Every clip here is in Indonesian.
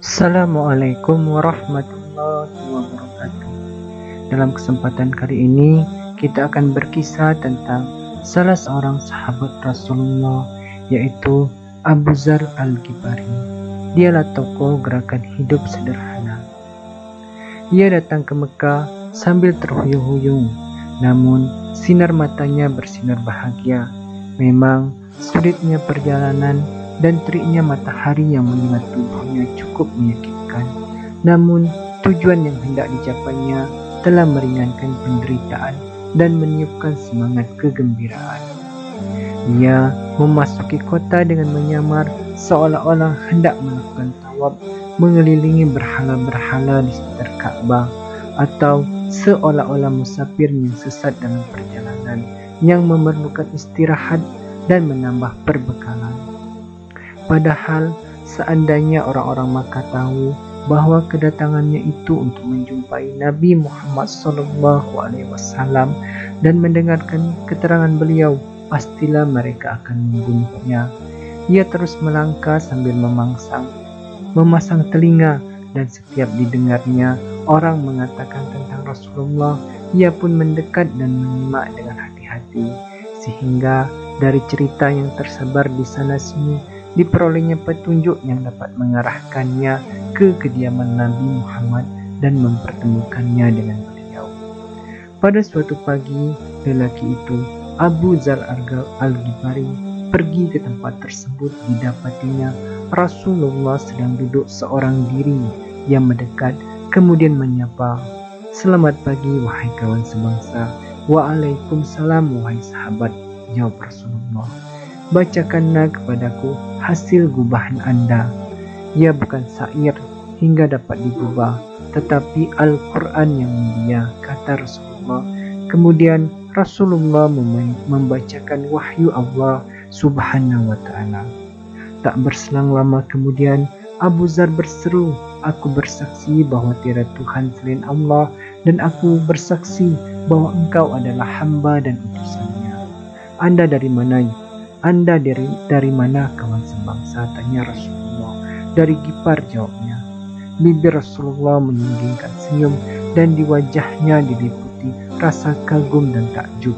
Assalamualaikum warahmatullahi wabarakatuh. Dalam kesempatan kali ini kita akan berkisah tentang salah seorang sahabat Rasulullah, yaitu Abu Dzar Al-Ghifari. Dialah tokoh gerakan hidup sederhana. Ia datang ke Mekah sambil terhuyung-huyung, namun sinar matanya bersinar bahagia. Memang sulitnya perjalanan dan teriknya matahari yang menyengat tubuhnya cukup menyakitkan. Namun tujuan yang hendak dicapainya telah meringankan penderitaan dan meniupkan semangat kegembiraan. Ia memasuki kota dengan menyamar seolah-olah hendak melakukan tawaf mengelilingi berhala-berhala di sekitar Ka'bah, atau seolah-olah musafir yang sesat dalam perjalanan yang memerlukan istirahat dan menambah perbekalan. Padahal seandainya orang-orang Makkah tahu bahwa kedatangannya itu untuk menjumpai Nabi Muhammad SAW dan mendengarkan keterangan beliau, pastilah mereka akan membunuhnya. Ia terus melangkah sambil memasang telinga, dan setiap didengarnya orang mengatakan tentang Rasulullah, ia pun mendekat dan menyimak dengan hati-hati, sehingga dari cerita yang tersebar di sana-sini diperolehnya petunjuk yang dapat mengarahkannya ke kediaman Nabi Muhammad dan mempertemukannya dengan beliau. Pada suatu pagi, lelaki itu, Abu Dzar Al-Ghifari, pergi ke tempat tersebut. Didapatinya Rasulullah sedang duduk seorang diri. Ia mendekat, kemudian menyapa, "Selamat pagi, wahai kawan sebangsa." "Waalaikumsalam, wahai sahabat," jawab Rasulullah. "Bacakanlah kepadaku hasil gubahan Anda." "Ya, bukan syair hingga dapat digubah, tetapi Al-Quran yang mulia," kata Rasulullah. Kemudian Rasulullah membacakan wahyu Allah Subhanahu wa ta'ala. Tak berselang lama kemudian Abu Dzar berseru, "Aku bersaksi bahwa tiada Tuhan selain Allah, dan aku bersaksi bahwa engkau adalah hamba dan utusannya." "Anda dari mana?" "Anda dari mana, kawan sebangsa?" tanya Rasulullah. "Dari Ghifar," jawabnya. Bibir Rasulullah menyinggingkan senyum, dan di wajahnya diliputi rasa kagum dan takjub.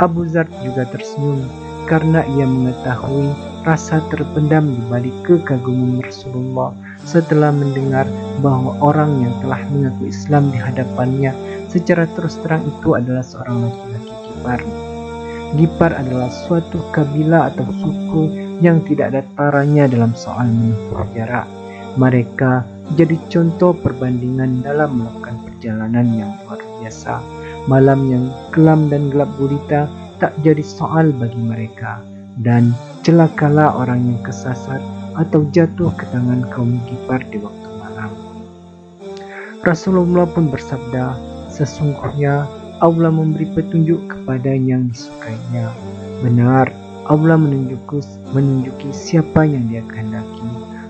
Abu Dzar juga tersenyum karena ia mengetahui rasa terpendam di balik kekaguman Rasulullah setelah mendengar bahwa orang yang telah mengaku Islam di hadapannya secara terus terang itu adalah seorang laki-laki Ghifar. Ghifar adalah suatu kabilah atau suku yang tidak ada taranya dalam soal menempuh jarak. Mereka jadi contoh perbandingan dalam melakukan perjalanan yang luar biasa. Malam yang kelam dan gelap gulita tak jadi soal bagi mereka, dan celakalah orang yang kesasar atau jatuh ke tangan kaum Ghifar di waktu malam. Rasulullah pun bersabda, "Sesungguhnya Allah memberi petunjuk kepada yang disukainya. Benar, Allah menunjuki siapa yang Dia kehendaki."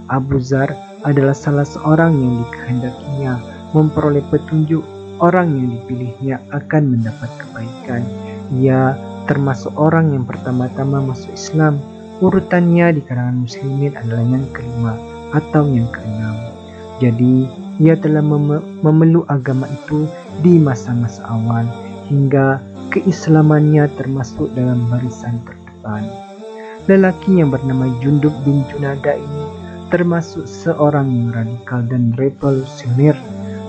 Abu Dzar adalah salah seorang yang dikehendakinya memperoleh petunjuk. Orang yang dipilihnya akan mendapat kebaikan. Ia termasuk orang yang pertama-tama masuk Islam. Urutannya di kalangan muslimin adalah yang kelima atau yang keenam. Jadi ia telah memeluk agama itu di masa-masa awal, hingga keislamannya termasuk dalam barisan terdepan. Lelaki yang bernama Jundub bin Junada ini termasuk seorang yang radikal dan revolusioner,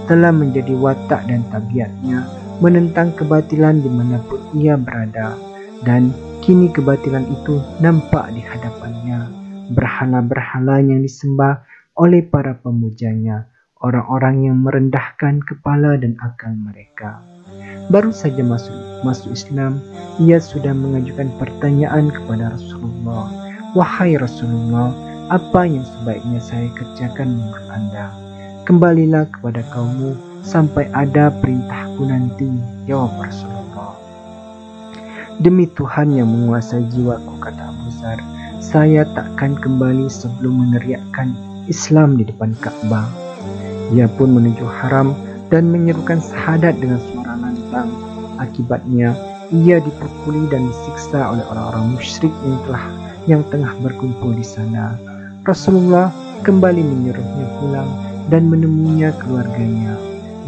telah menjadi watak dan tabiatnya menentang kebatilan dimanapun ia berada, dan kini kebatilan itu nampak di hadapannya. Berhala-berhala yang disembah oleh para pemujanya, orang-orang yang merendahkan kepala dan akal mereka. Baru saja masuk Islam, ia sudah mengajukan pertanyaan kepada Rasulullah, "Wahai Rasulullah, apa yang sebaiknya saya kerjakan menurut Anda?" "Kembalilah kepada kaummu sampai ada perintahku nanti," jawab Rasulullah. "Demi Tuhan yang menguasai jiwaku," kata Abu Dzar, "saya takkan kembali sebelum meneriakkan Islam di depan Ka'bah." Ia pun menuju haram dan menyerukan syahadat dengan suara lantang. Akibatnya ia dipukuli dan disiksa oleh orang-orang musyrik yang tengah berkumpul di sana. Rasulullah kembali menyuruhnya pulang dan menemuinya keluarganya.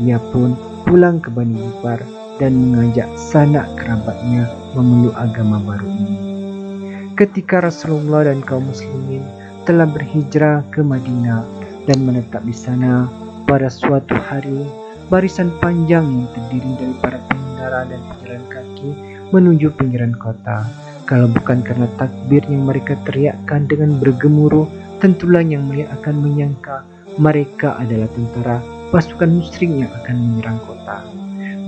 Ia pun pulang ke Bani Gifar dan mengajak sanak kerabatnya memeluk agama baru ini. Ketika Rasulullah dan kaum muslimin telah berhijrah ke Madinah dan menetap di sana, pada suatu hari barisan panjang yang terdiri dari para pengendara dan pejalan kaki menuju pinggiran kota. Kalau bukan karena takbir yang mereka teriakkan dengan bergemuruh, tentulah yang melihat akan menyangka mereka adalah tentara pasukan musyrik yang akan menyerang kota.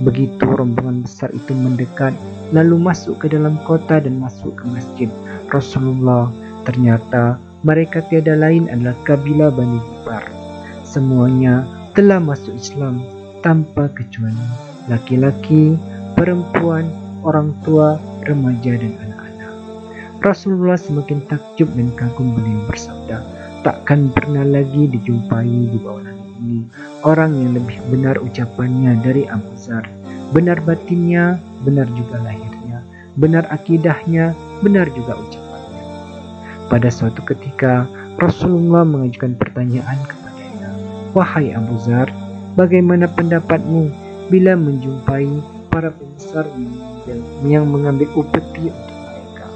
Begitu rombongan besar itu mendekat, lalu masuk ke dalam kota dan masuk ke masjid Rasulullah, ternyata mereka tiada lain adalah kabilah Bani Gifar. Semuanya telah masuk Islam tanpa kecuali laki-laki, perempuan, orang tua, remaja dan anak-anak. Rasulullah semakin takjub dan kagum. Beliau bersabda, takkan pernah lagi dijumpai di bawah langit ini orang yang lebih benar ucapannya dari Abu Dzar. Benar batinnya, benar juga lahirnya, benar akidahnya, benar juga ucapannya. Pada suatu ketika Rasulullah mengajukan pertanyaan kepadanya, wahai Abu Dzar, bagaimana pendapatmu bila menjumpai para pembesar yang mengambil upeti untuk mereka?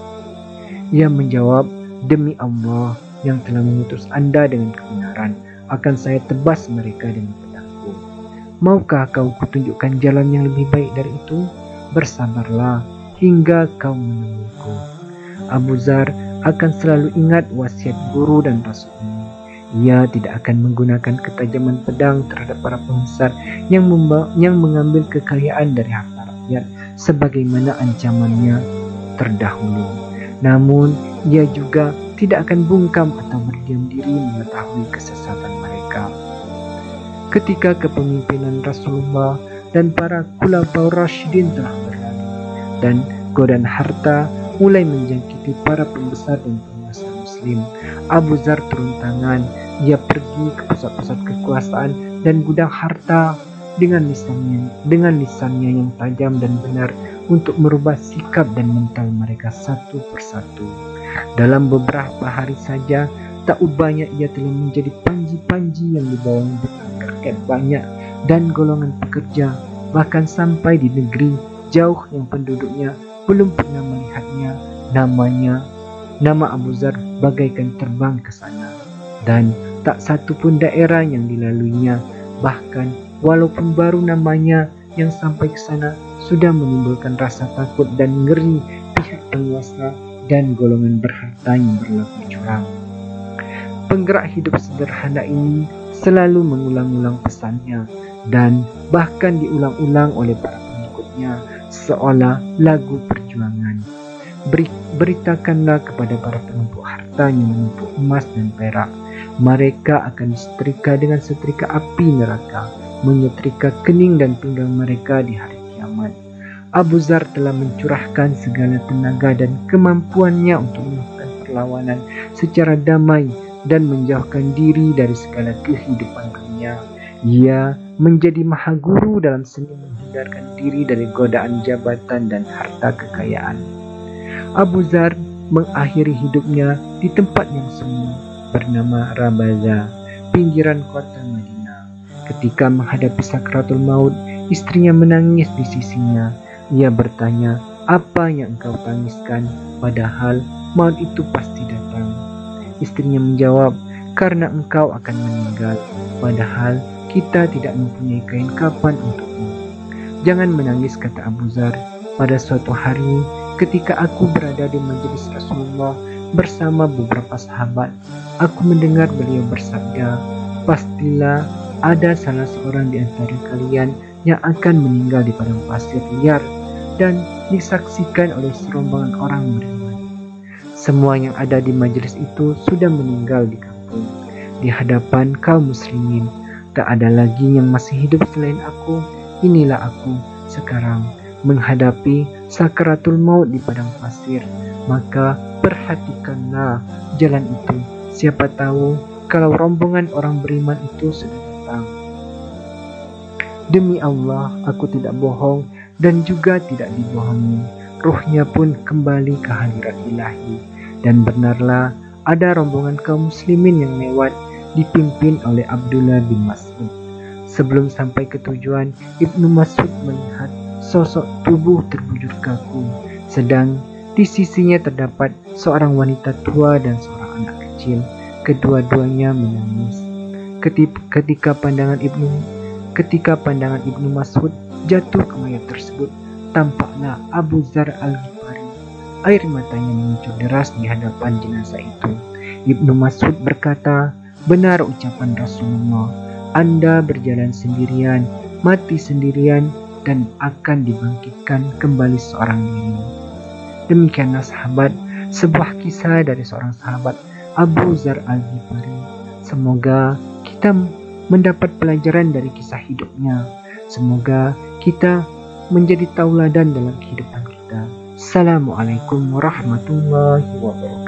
Ia menjawab, demi Allah yang telah mengutus Anda dengan kebenaran, akan saya tebas mereka dengan pedangku. Maukah kau kutunjukkan jalan yang lebih baik dari itu? Bersabarlah hingga kau menemuiku. Abu Dzar akan selalu ingat wasiat guru dan Rasul ini. Ia tidak akan menggunakan ketajaman pedang terhadap para pembesar yang mengambil kekayaan dari harta rakyat sebagaimana ancamannya terdahulu. Namun, ia juga tidak akan bungkam atau berdiam diri mengetahui kesesatan mereka. Ketika kepemimpinan Rasulullah dan para khulafaur rasyidin telah berlalu dan godaan harta mulai menjangkiti para pembesar dan penguasa muslim, Abu Dzar turun tangan. Ia pergi ke pusat-pusat kekuasaan dan gudang harta dengan lisannya yang tajam dan benar untuk merubah sikap dan mental mereka satu persatu. Dalam beberapa hari saja, tak ubahnya ia telah menjadi panji-panji yang dibawanya rakyat banyak dan golongan pekerja, bahkan sampai di negeri jauh yang penduduknya belum pernah melihatnya. Nama Abu Dzar bagaikan terbang ke sana, dan tak satu pun daerah yang dilaluinya, bahkan walaupun baru namanya yang sampai ke sana sudah menimbulkan rasa takut dan ngeri pihak penguasa dan golongan berharta yang berlaku curang. Penggerak hidup sederhana ini selalu mengulang-ulang pesannya dan bahkan diulang-ulang oleh para pengikutnya seolah lagu perjuangan. Beritakanlah kepada para penumpuk harta yang menumpuk emas dan perak, mereka akan disetrika dengan setrika api neraka, menyetrika kening dan pinggang mereka di hari kiamat. Abu Dzar telah mencurahkan segala tenaga dan kemampuannya untuk melakukan perlawanan secara damai dan menjauhkan diri dari segala kehidupan dunia. Ia menjadi maha guru dalam seni menghindarkan diri dari godaan jabatan dan harta kekayaan. Abu Dzar mengakhiri hidupnya di tempat yang sunyi bernama Rabaza, pinggiran kota Madinah. Ketika menghadapi sakratul maut, istrinya menangis di sisinya. Ia bertanya, apa yang engkau tangiskan, padahal maut itu pasti datang? Istrinya menjawab, karena engkau akan meninggal, padahal kita tidak mempunyai kain kafan untukmu. Jangan menangis, kata Abu Dzar. Pada suatu hari, ketika aku berada di majelis Rasulullah bersama beberapa sahabat, aku mendengar beliau bersabda, pastilah ada salah seorang di antara kalian yang akan meninggal di padang pasir liar dan disaksikan oleh serombongan orang beriman. Semua yang ada di majelis itu sudah meninggal di kampung, di hadapan kaum muslimin. Tak ada lagi yang masih hidup selain aku. Inilah aku sekarang menghadapi sakaratul maut di padang pasir. Maka perhatikanlah jalan itu. Siapa tahu kalau rombongan orang beriman itu sudah datang. Demi Allah, aku tidak bohong dan juga tidak dibohongi. Ruhnya pun kembali ke hadirat ilahi. Dan benarlah ada rombongan kaum muslimin yang lewat dipimpin oleh Abdullah bin Mas'ud. Sebelum sampai ke tujuan, Ibnu Mas'ud melihat sosok tubuh terbujur kaku, sedang di sisinya terdapat seorang wanita tua dan seorang anak kecil. Kedua-duanya menangis. Ketika pandangan Ibnu Mas'ud jatuh ke mayat tersebut, tampaklah Abu Dzar Al-Ghifari. Air matanya mengucur deras di hadapan jenazah itu. Ibnu Mas'ud berkata, "Benar ucapan Rasulullah, Anda berjalan sendirian, mati sendirian, dan akan dibangkitkan kembali seorang diri." Demikianlah sahabat, sebuah kisah dari seorang sahabat, Abu Dzar Al-Ghifari. Semoga kita mendapat pelajaran dari kisah hidupnya. Semoga kita menjadi tauladan dalam kehidupan kita. Assalamualaikum warahmatullahi wabarakatuh.